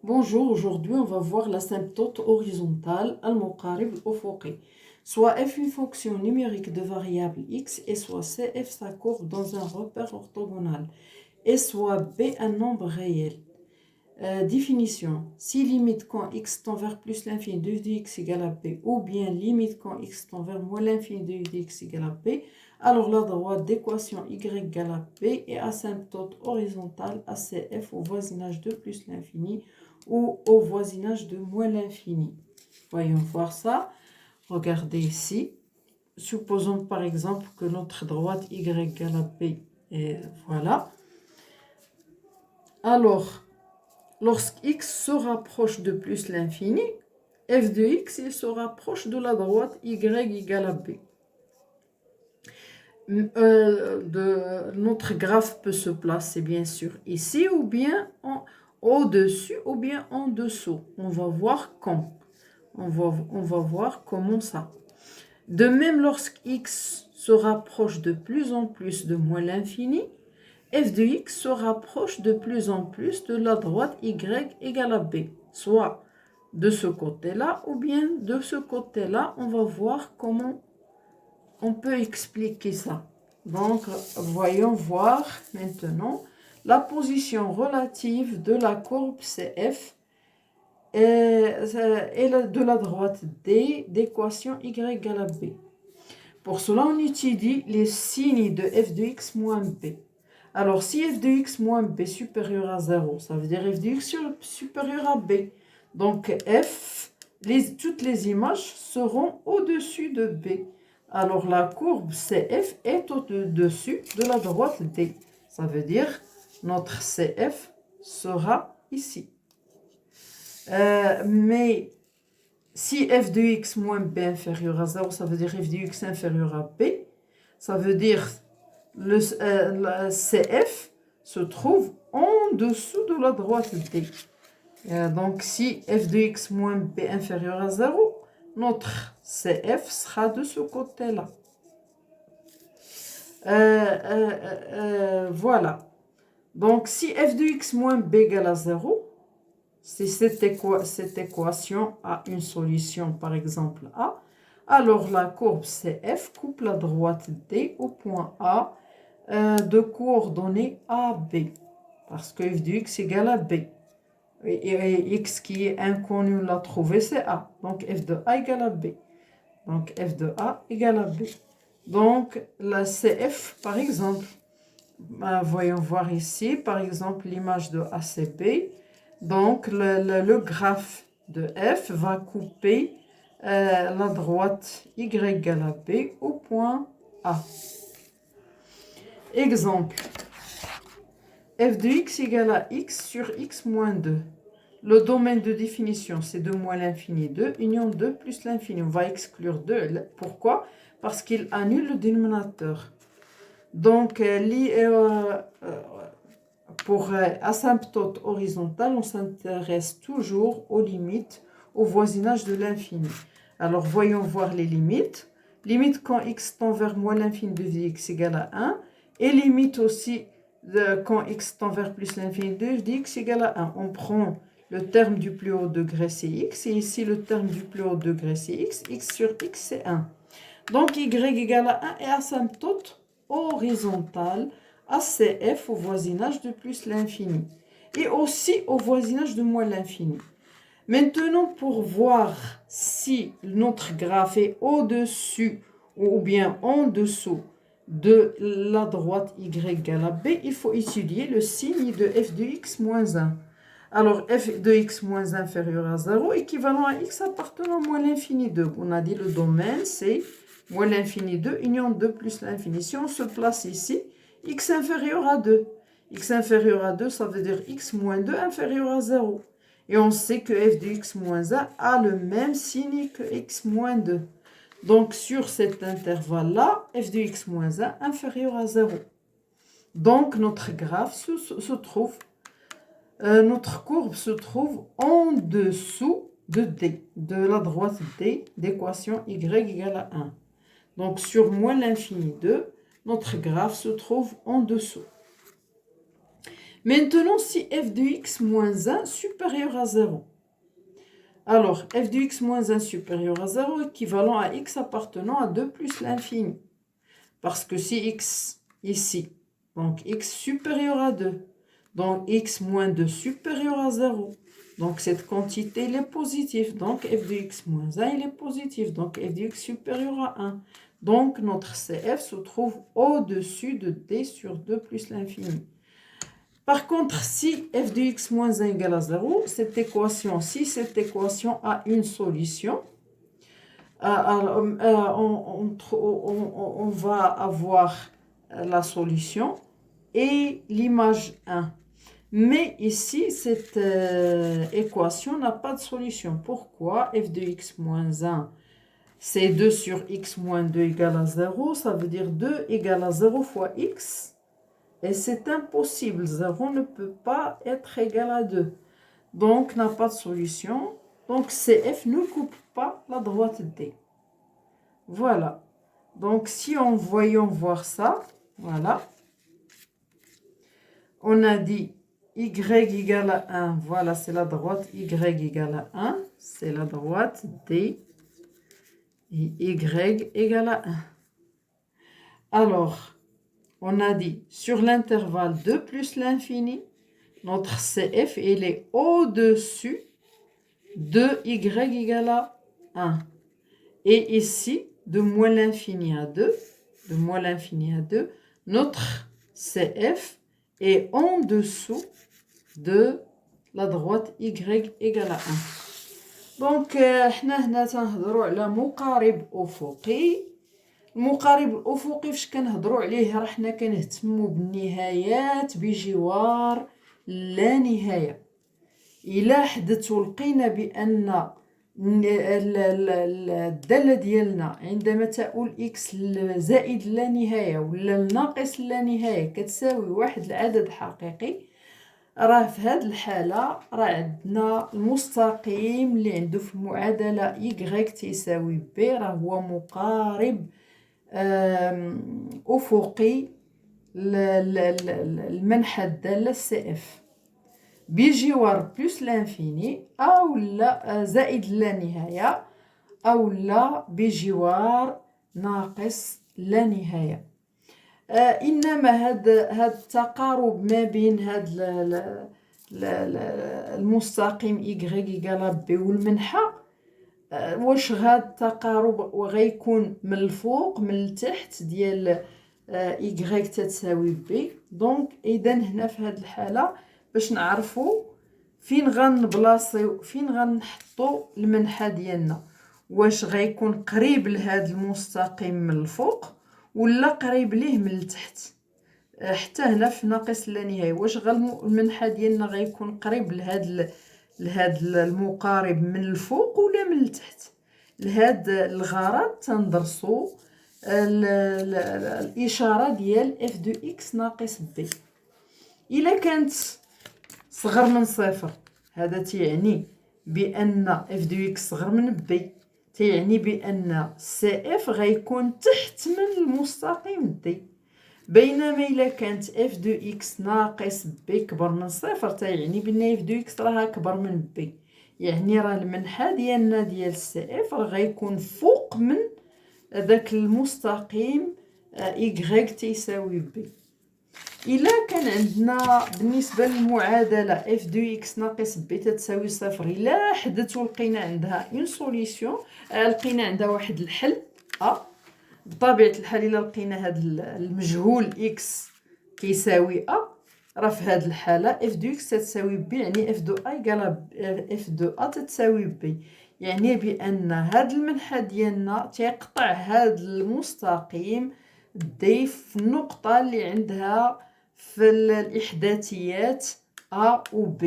Bonjour, aujourd'hui on va voir l'asymptote horizontale al-muqarib al-ufuqi. Soit f une fonction numérique de variable x et soit cf sa courbe dans un repère orthogonal et soit b un nombre réel. Définition. Si limite quand x tend vers plus l'infini de f de x égale à b ou bien limite quand x tend vers moins l'infini de f de x égale à b, alors la droite d'équation y égale à b est asymptote horizontale à cf au voisinage de plus l'infini ou au voisinage de moins l'infini. Voyons voir ça. Regardez ici. Supposons par exemple que notre droite y égale à b. Et voilà. Alors, lorsque x se rapproche de plus l'infini, f de x il se rapproche de la droite y égale à b. Notre graphe peut se placer bien sûr ici ou bien au-dessus ou bien en dessous. On va voir quand. On va voir comment ça. De même, lorsque x se rapproche de plus en plus de moins l'infini, f de x se rapproche de plus en plus de la droite y égale à b. Soit de ce côté-là ou bien de ce côté-là. On va voir comment on peut expliquer ça. Donc, voyons voir maintenant la position relative de la courbe CF et de la droite D d'équation y égale à b. Pour cela, on utilise les signes de f de x moins b. Alors, si f de x moins b supérieur à 0, ça veut dire f de x supérieur à b. Donc, toutes les images seront au-dessus de b. Alors, la courbe CF est au-dessus de la droite D. Ça veut dire notre CF sera ici. Mais si f de x moins b inférieur à 0, ça veut dire f de x inférieur à b. Ça veut dire le CF se trouve en dessous de la droite D. Donc, si f de x moins b inférieur à 0, notre CF sera de ce côté-là. Voilà. Donc, si f de x moins b égale à 0, si cette équation a une solution, par exemple A, alors la courbe CF coupe la droite D au point A de coordonnées AB, parce que f de x égale à B. Et x qui est inconnu, l'a trouvé, c'est A. Donc f de A égale à B. Donc f de A égale à B. Donc la CF, par exemple, voyons voir ici, par exemple, l'image de ACB. Donc le graphe de F va couper la droite Y égale à B au point A. Exemple. F de x égale à x sur x moins 2. Le domaine de définition, c'est 2 moins l'infini 2, union 2 plus l'infini. On va exclure 2. Pourquoi? Parce qu'il annule le dénominateur. Donc, pour asymptote horizontale, on s'intéresse toujours aux limites, au voisinage de l'infini. Alors, voyons voir les limites. Limite quand x tend vers moins l'infini de x égale à 1. Et limite aussi quand x tend vers plus l'infini de x égale à 1. On prend le terme du plus haut degré, c'est x. Et ici, le terme du plus haut degré, c'est x. X sur x, c'est 1. Donc, y égale à 1 est asymptote horizontale à CF au voisinage de plus l'infini. Et aussi au voisinage de moins l'infini. Maintenant, pour voir si notre graphe est au-dessus ou bien en dessous de la droite y égale à b, il faut étudier le signe de f de x moins 1. Alors, f de x moins 1 inférieur à 0, équivalent à x appartenant à moins l'infini 2. On a dit le domaine, c'est moins l'infini 2, union 2 plus l'infini. Si on se place ici, x inférieur à 2. X inférieur à 2, ça veut dire x moins 2 inférieur à 0. Et on sait que f de x moins 1 a le même signe que x moins 2. Donc, sur cet intervalle-là, f de x moins 1 inférieur à 0. Donc, notre graphe se trouve, notre courbe se trouve en dessous de D, de la droite D d'équation y égale à 1. Donc, sur moins l'infini 2, notre graphe se trouve en dessous. Maintenant, si f de x moins 1 supérieur à 0. Alors, f de x moins 1 supérieur à 0 équivalent à x appartenant à 2 plus l'infini. Parce que si x ici, donc x supérieur à 2, donc x moins 2 supérieur à 0. Donc cette quantité, elle est positive. Donc f de x moins 1, il est positif. Donc f de x supérieur à 1. Donc notre CF se trouve au-dessus de d sur 2 plus l'infini. Par contre, si f de x moins 1 égale à 0, cette équation-ci, cette équation a une solution. On va avoir la solution et l'image 1. Mais ici, cette équation n'a pas de solution. Pourquoi? F de x moins 1, c'est 2 sur x moins 2 égale à 0. Ça veut dire 2 égale à 0 fois x. Et c'est impossible. 0 ne peut pas être égal à 2. Donc, n'a pas de solution. Donc, CF ne coupe pas la droite D. Voilà. Donc, si on voyons voir ça, voilà. On a dit y égale à 1. Voilà, c'est la droite y égale à 1. C'est la droite D. Et y égale à 1. Alors, on a dit sur l'intervalle 2 plus l'infini, notre CF, il est au-dessus de y égale à 1. Et ici, de moins l'infini à 2, notre CF est en dessous de la droite y égale à 1. Donc, حنا هنا تنهضروا على مقارب أفقي. المقارب الأفقي فاش كنهضروا عليه راه حنا كنهتموا بالنهايات بجوار لا نهاية. إلا حدث ولقينا بأن الدالة ديالنا عندما تؤول إكس زائد لا نهاية ولا ناقص لا نهاية كتساوي واحد العدد حقيقي، راه في هذه الحالة راه عندنا المستقيم اللي عنده في المعادلة y تساوي b راه هو مقارب أفقي المنحى الدالة CF بجوار بلس لانفيني أو لا زائد لا نهاية أو لا بجوار ناقص لا نهاية. إنما هذا التقارب ما بين هذا المستقيم y égale b والمنحى، واش هذا التقارب غيكون من الفوق من التحت ديال y تساوي b. دونك إذا هنا في هذه الحالة باش نعرفوا فين غنبلاصيو فين غنحطوا المنحى ديالنا، واش غيكون قريب لهذا المستقيم من الفوق ولا قريب ليه من التحت. حتى هنا في ناقص لا نهايه واش المنحى ديالنا غيكون قريب لهذا المقارب من الفوق ولا من التحت. لهذا الغرض تندرسوا الاشاره ديال اف دو اكس ناقص بي. الا كانت صغر من صفر هذا تيعني بان اف دو اكس صغر من بي، تيعني بان سي اف غيكون تحت من المستقيم دي. بينما الا كانت اف دو اكس ناقص بي كبر من صفر تيعني بان اف دو اكس راه اكبر من بي، يعني راه المنحى ديالنا ديال سي اف راه غيكون فوق من داك المستقيم y تيساوي بي. إلا كان عندنا بالنسبة للمعادلة اف دو اكس ناقص بي تتساوي صفر، إلا حدث ولقينا عندها اون سوليسيون، لقينا عندها واحد الحل بطبيعة الحال إلا لقينا هذا المجهول اكس كيساوي راه في هذه الحالة اف دو اكس تتساوي بي، يعني اف دو اف دو تتساوي بي، يعني بأن هذا المنحى ديالنا تيقطع هذا المستقيم دي في النقطة اللي عندها في الإحداثيات A و B.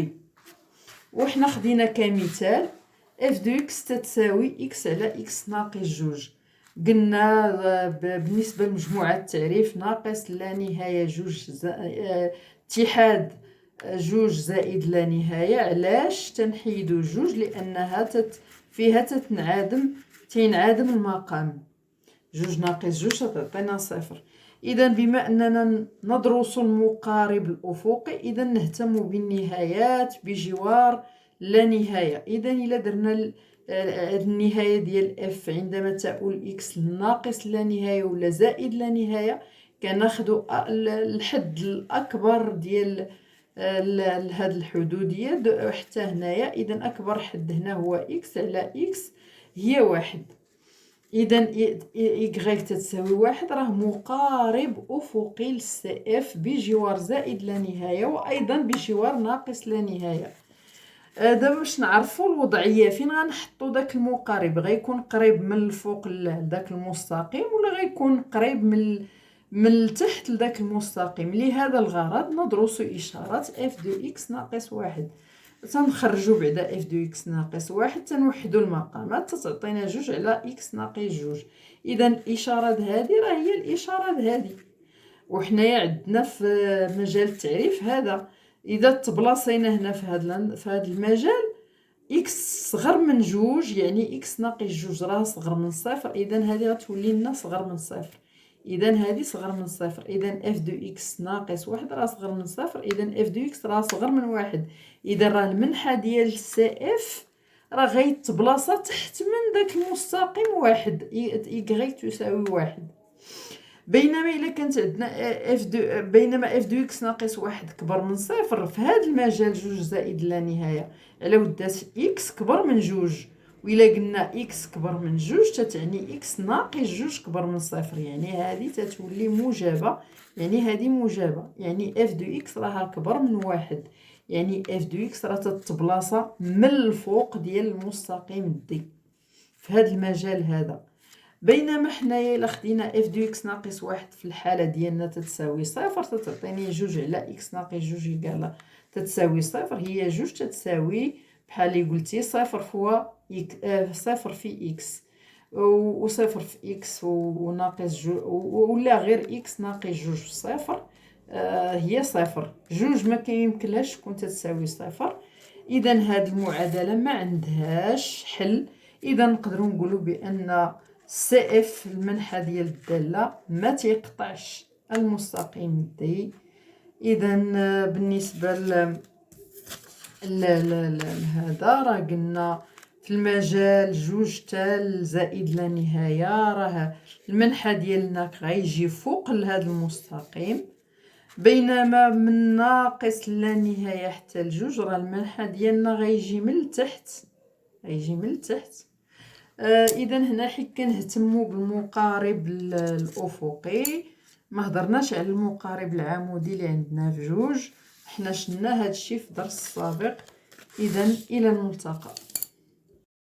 وحنا خدينا كمثال اف دو اكس تتساوي اكس على اكس ناقص جوج. قلنا بالنسبة لمجموعة التعريف ناقص لا نهاية جوج اتحاد جوج زائد لا نهاية. علاش تنحيدو جوج؟ لأنها فيها تينعدم المقام. جوج ناقص جوج تعطينا صفر. إذا بما أننا ندرس المقارب الأفقي، إذا نهتم بالنهايات بجوار لا نهاية. إذا إلا درنا النهاية ديال اف عندما تؤول اكس ناقص لا نهاية ولا زائد لا نهاية، كناخدو الحد الأكبر ديال هاد الحدودية حتى هنايا. إذا أكبر حد هنا هو اكس على اكس هي واحد. إذا إيكغيك تتساوي واحد راه مقارب أفقي لسي اف بجوار زائد لا نهاية وأيضا بجوار ناقص لا نهاية. دابا باش نعرفو الوضعية فين غنحطو داك المقارب، غيكون قريب من الفوق لداك المستقيم ولا غيكون قريب من التحت لداك المستقيم. لهذا الغرض ندرسو إشارة اف دو اكس ناقص واحد، تنخرجو بعدا اف دو اكس ناقص واحد، تنوحدو المقامات تتعطينا جوج على اكس ناقص جوج. إذا الإشارة هادي راه هي الإشارة هادي، وحنايا عندنا في مجال التعريف هذا. إذا تبلاصينا هنا في هذا المجال إكس صغر من جوج، يعني إكس ناقص جوج راه صغر من صفر، إذا هذه غتولي لنا صغر من صفر. إذا هذه صغر من صفر، إذا اف دو إكس ناقص واحد راه صغر من صفر، إذا اف دو إكس راه صغر من واحد. إذا راه المنحى ديال سي اف راه غيتبلاصا تحت من داك المستقيم واحد، إيكغيك تساوي واحد. بينما إلا كانت عندنا بينما اف دو اكس ناقص واحد كبر من صفر، في هذا المجال جوج زائد لا نهاية على ودات اكس كبر من جوج، وإلا قلنا اكس كبر من جوج تتعني اكس ناقص جوج كبر من صفر، يعني هذه تتولي موجبة، يعني هذه موجبة، يعني اف دو اكس راها كبر من واحد، يعني اف دو اكس راه تتبلاصا من الفوق ديال المستقيم دي في هذا المجال هذا. بينما حنايا الا خدينا اف دو اكس ناقص واحد في الحالة ديالنا تتساوي صفر، تتعطيني جوج على اكس ناقص جوج يقال تتساوي صفر، هي جوج تتساوي بحال اللي قلتي صفر فوا صفر في اكس وصفر في اكس وناقص جوج ولا غير اكس ناقص جوج في صفر، هي صفر. جوج ما كيمكنلهاش تكون تتساوي صفر. اذا هاد المعادلة ما عندهاش حل. اذا نقدروا نقولوا بان سي اف المنحى ديال الدالة ما تيقطعش المستقيم دي. اذا بالنسبة لهذا راه قلنا في المجال جوج تال زائد لا نهاية راه المنحى ديالنا غيجي فوق لهذا المستقيم، بينما من ناقص لا نهاية حتى لجوج راه المنحى ديالنا غيجي من التحت، غيجي من التحت. اذا هنا حيت كنهتموا بالمقارب الافقي ما هضرناش على المقارب العمودي اللي عندنا في جوج، حنا شلنا هادشي في الدرس السابق. اذا الى الملتقى.